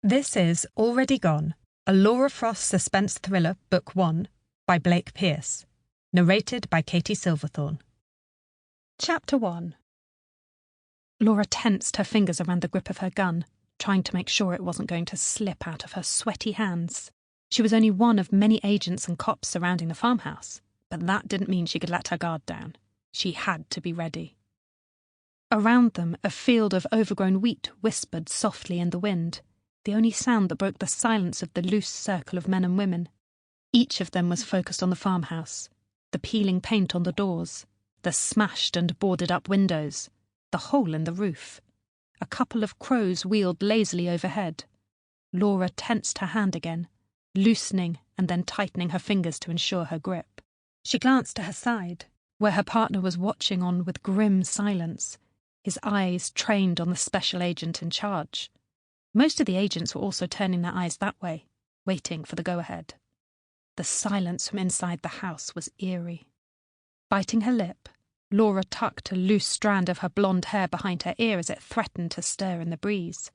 This is Already Gone, a Laura Frost suspense thriller, Book 1, by Blake Pierce, narrated by Katie Silverthorne. Chapter 1. Laura tensed her fingers around the grip of her gun, trying to make sure it wasn't going to slip out of her sweaty hands. She was only one of many agents and cops surrounding the farmhouse, but that didn't mean she could let her guard down. She had to be ready. Around them, a field of overgrown wheat whispered softly in the wind, the only sound that broke the silence of the loose circle of men and women. Each of them was focused on the farmhouse, the peeling paint on the doors, the smashed and boarded-up windows, the hole in the roof. A couple of crows wheeled lazily overhead. Laura tensed her hand again, loosening and then tightening her fingers to ensure her grip. She glanced to her side, where her partner was watching on with grim silence, his eyes trained on the special agent in charge. Most of the agents were also turning their eyes that way, waiting for the go-ahead. The silence from inside the house was eerie. Biting her lip, Laura tucked a loose strand of her blonde hair behind her ear as it threatened to stir in the breeze.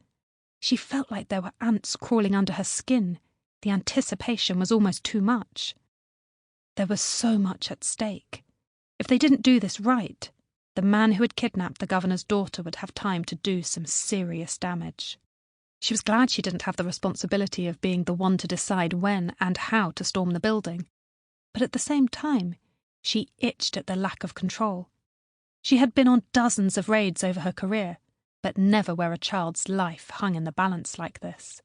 She felt like there were ants crawling under her skin. The anticipation was almost too much. There was so much at stake. If they didn't do this right, the man who had kidnapped the governor's daughter would have time to do some serious damage. She was glad she didn't have the responsibility of being the one to decide when and how to storm the building. But at the same time, she itched at the lack of control. She had been on dozens of raids over her career, but never where a child's life hung in the balance like this.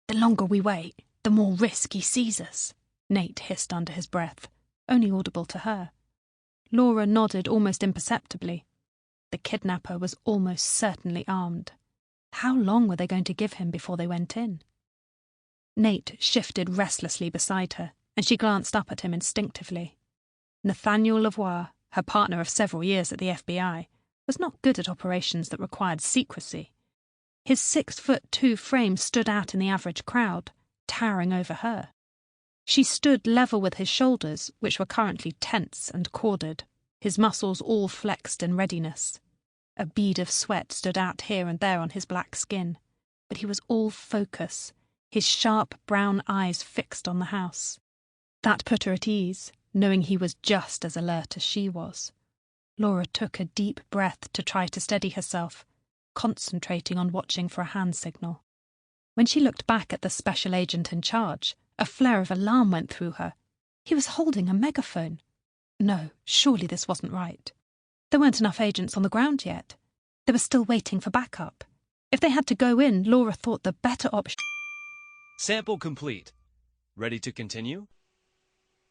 "The longer we wait, the more risk he sees us," Nate hissed under his breath, only audible to her. Laura nodded almost imperceptibly. The kidnapper was almost certainly armed. How long were they going to give him before they went in? Nate shifted restlessly beside her, and she glanced up at him instinctively. Nathaniel Lavoie, her partner of several years at the FBI, was not good at operations that required secrecy. His 6'2" frame stood out in the average crowd, towering over her. She stood level with his shoulders, which were currently tense and corded, his muscles all flexed in readiness. A bead of sweat stood out here and there on his black skin, but he was all focus, his sharp brown eyes fixed on the house. That put her at ease, knowing he was just as alert as she was. Laura took a deep breath to try to steady herself, concentrating on watching for a hand signal. When she looked back at the special agent in charge, a flare of alarm went through her. He was holding a megaphone. No, surely this wasn't right. There weren't enough agents on the ground yet. They were still waiting for backup. If they had to go in, Laura thought the better option... Sample complete. Ready to continue?